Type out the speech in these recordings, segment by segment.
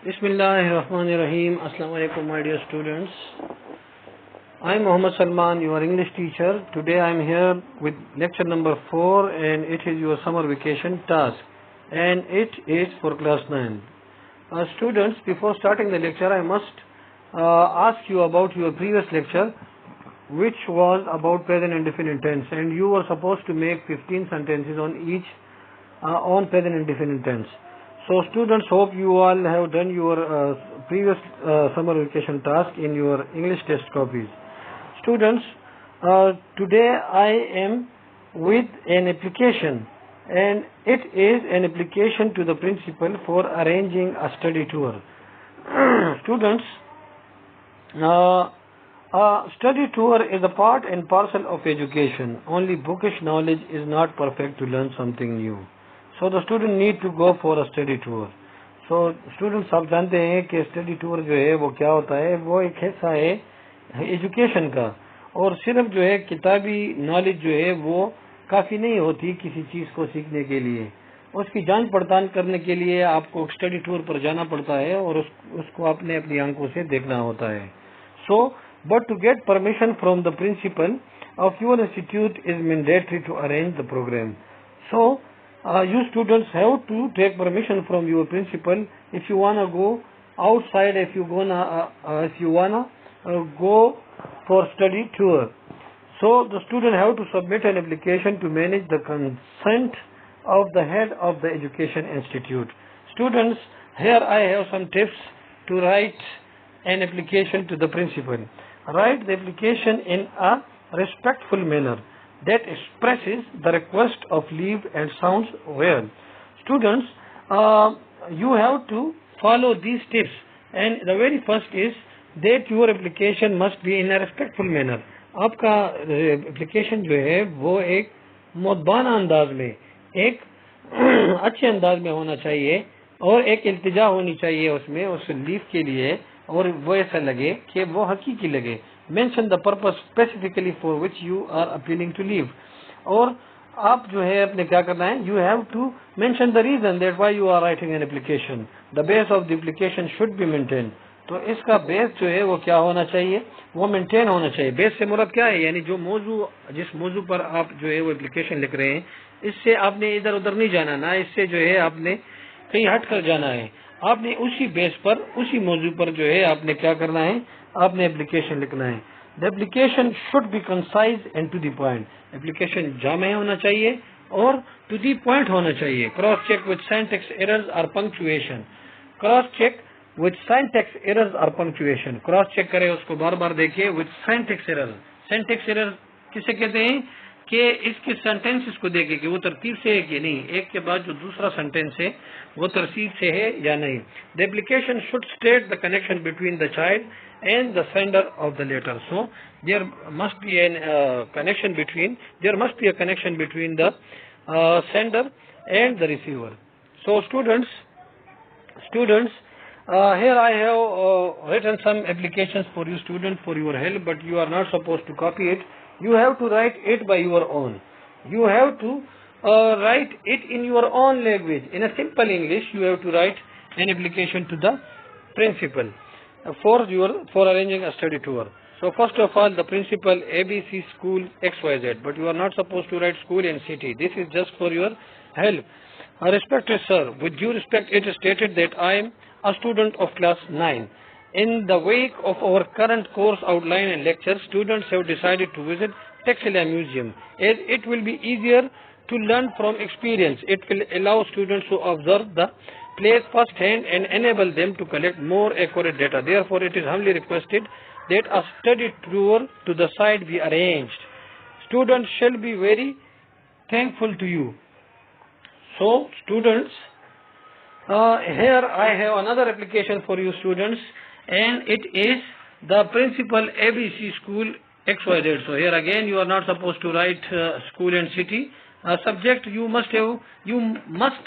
Bismillahirrahmanirrahim. Assalamu alaikum, my dear students. I am Muhammad Salman, your English teacher. Today I am here with lecture number 4 and it is your summer vacation task and it is for class 9. Students, before starting the lecture I must ask you about your previous lecture, which was about present indefinite tense, and you were supposed to make 15 sentences on each on present indefinite tense. So students, hope you all have done your previous summer vacation task in your English test copies. Students, today I am with an application, and it is an application to the principal for arranging a study tour. Students, study tour is a part and parcel of education. Only bookish knowledge is not perfect to learn something new. So the student need to go for a study tour. So students, आप जानते हैं कि study tour जो है वो क्या होता है, वो एक हिस्सा है एजुकेशन का, और सिर्फ जो है किताबी नॉलेज जो है वो काफ़ी नहीं होती किसी चीज़ को सीखने के लिए। उसकी जांच पड़ताल करने के लिए आपको स्टडी टूर पर जाना पड़ता है और उसको आपने अपनी आंखों से देखना होता है। So, but to get permission from the principal of your institute is mandatory to arrange the program. So, you students have to take permission from your principal if you wanna go outside, if you wanna go for study tour. So the student have to submit an application to manage the consent of the head of the education institute. Students, here I have some tips to write an application to the principal. Write the application in a respectful manner that expresses the request of leave and sounds well. Students, you have to follow these tips, and the very first is that your application must be in a respectful manner. आपका application जो है वो एक मुद्दाना अंदाज में, एक अच्छे अंदाज में होना चाहिए और एक इल्तिजा होनी चाहिए उसमें उस लीव के लिए, और वो ऐसा लगे कि वो हकीकी लगे. Mention the purpose specifically for which you are appealing to leave. और आप जो है अपने क्या करना है, you have to mention the reason that why you are writing an application. The base of the application should be maintained. तो इसका बेस जो है वो क्या होना चाहिए, वो मेंटेन होना चाहिए. बेस से मुराद क्या है, यानी जो मौजू, जिस मौजू पर आप जो है वो एप्लीकेशन लिख रहे हैं, इससे आपने इधर उधर नहीं जाना, ना इससे जो है आपने कहीं हट कर जाना है. आपने उसी बेस पर, उसी मौजू पर जो है आपने क्या करना है, आपने एप्लीकेशन लिखना है. The application should be concise and to the point. Application जामे होना चाहिए और टू द पॉइंट होना चाहिए. Cross check with syntax errors और punctuation. Cross check with syntax errors और पंक्चुएशन. क्रॉस चेक करें, उसको बार बार देखिए. With syntax error. Syntax error किसे कहते हैं कि इसके सेंटेंसेस को देखें कि वो तरतीब से है कि नहीं, एक के बाद जो दूसरा सेंटेंस है वो तरतीब से है या नहीं. The application should state the connection between the child and the sender of the letter. So there must be a connection between the sender and the receiver. So students, here I have written some applications for you students for your help, but you are not supposed to copy it. You have to write it by your own. You have to write it in your own language. In a simple English, you have to write an application to the principal for arranging a study tour. So first of all, the principal ABC school XYZ, but you are not supposed to write school and city. This is just for your help. Respected sir, with due respect, it is stated that I am a student of class 9. In the wake of our current course outline and lectures, students have decided to visit Textile Museum, as it will be easier to learn from experience. It will allow students to observe the place first-hand and enable them to collect more accurate data. Therefore, it is humbly requested that a study tour to the site be arranged. Students shall be very thankful to you. So, students, here I have another application for you students, and it is the principal ABC school XYZ. So, here again you are not supposed to write school and city. Subject, you must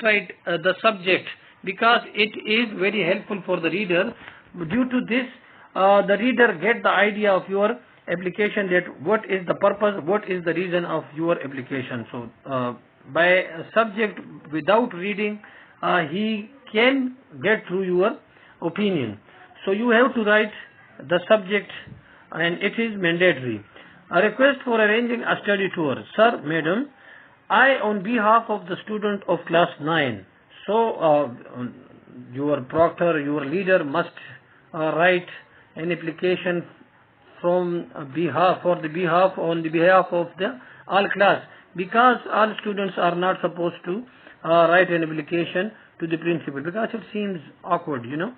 write the subject, because it is very helpful for the reader. Due to this, the reader get the idea of your application, that what is the purpose, what is the reason of your application. So by a subject, without reading, he can get through your opinion. So you have to write the subject and it is mandatory. A request for arranging a study tour. Sir, madam, I on behalf of the student of class 9, so your proctor, your leader must write an application from on the behalf of the all class, because all students are not supposed to write an application to the principal, because it seems awkward, you know.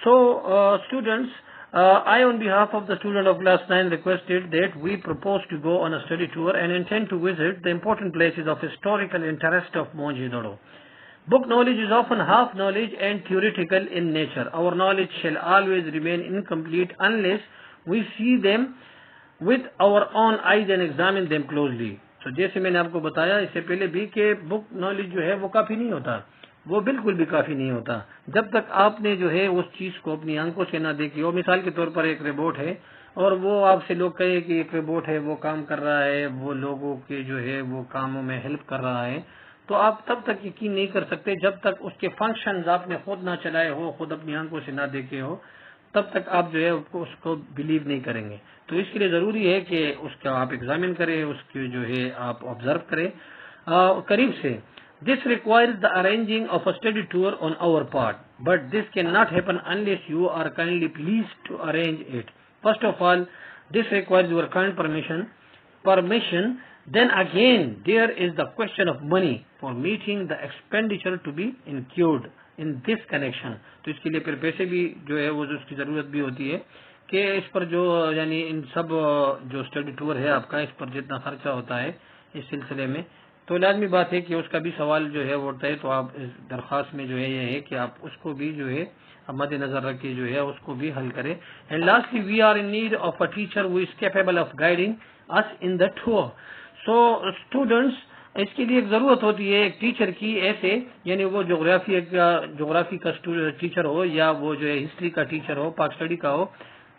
So students, I on behalf of the student of class 9 requested that we propose to go on a study tour and intend to visit the important places of historical interest of Mohenjo-daro. Book knowledge is often half knowledge and theoretical in nature. Our knowledge shall always remain incomplete unless we see them with our own eyes and examine them closely. So जैसे मैंने आपको बताया इससे पहले भी कि book knowledge जो है वो काफी नहीं होता, वो बिल्कुल भी काफी नहीं होता जब तक आपने जो है उस चीज को अपनी आंखों से ना देखी हो। मिसाल के तौर पर एक रोबोट है और वो आपसे लोग कहे कि एक रोबोट है, वो काम कर रहा है, वो लोगों के जो है वो कामों में हेल्प कर रहा है, तो आप तब तक यकीन नहीं कर सकते जब तक उसके फंक्शंस आपने खुद ना चलाए हो, खुद अपनी आंखों से ना देखे हो, तब तक आप जो है उसको बिलीव नहीं करेंगे। तो इसके लिए जरूरी है कि उसका आप एग्जामिन करें, उसके जो है आप ऑब्जर्व करें करीब से। This requires the arranging of a study tour on our part, but this can not happen unless you are kindly please to arrange it. First of all, this requires your kind permission. Then again there is the question of money for meeting the expenditure to be incurred in this connection. तो इसके लिए फिर पैसे भी जो है वो उसकी जरूरत भी होती है कि इस पर जो यानी इन सब जो स्टडी टूर है आपका, इस पर जितना खर्चा होता है इस सिलसिले में, तो लाजमी बात है कि उसका भी सवाल जो है वो उठता है। तो आप इस दरख्वास्त में जो है ये है कि आप उसको भी जो है मद्देनजर रख के जो है उसको भी हल करें। And lastly, we are in need of a teacher who is capable of guiding us in the tour. So students, इसके लिए एक जरूरत होती है एक टीचर की, ऐसे यानी वो जोग्राफी का टीचर हो या वो जो है हिस्ट्री का टीचर हो, पाक स्टडी का हो,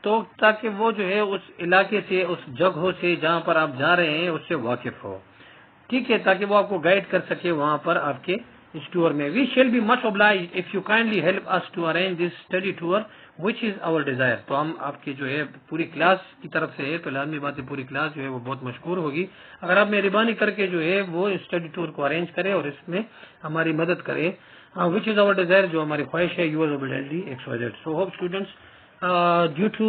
तो ताकि वो जो है उस इलाके से, उस जगहों से जहाँ पर आप जा रहे हैं उससे वाकिफ हो, ठीक है, ताकि वो आपको गाइड कर सके वहाँ पर आपके इस टूर में। We shall be much obliged if you kindly help us to arrange this study tour which is our desire. तो हम आपके जो है पूरी क्लास की तरफ से है, तो लाजमी बात है पूरी क्लास जो है वो बहुत मशहूर होगी अगर आप मेहरबानी करके जो है वो स्टडी टूर को अरेंज करें और इसमें हमारी मदद करें। विच इज आवर डिजायर, जो हमारी ख्वाहिश है, yours obediently XYZ। So hope students, due to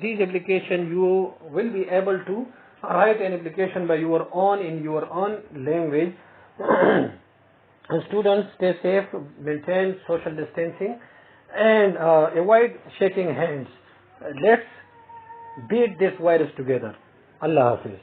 these application you will be able to write an application by your own in your own language. And students, stay safe, maintain social distancing and avoid shaking hands. Let's beat this virus together. Allah Hafiz.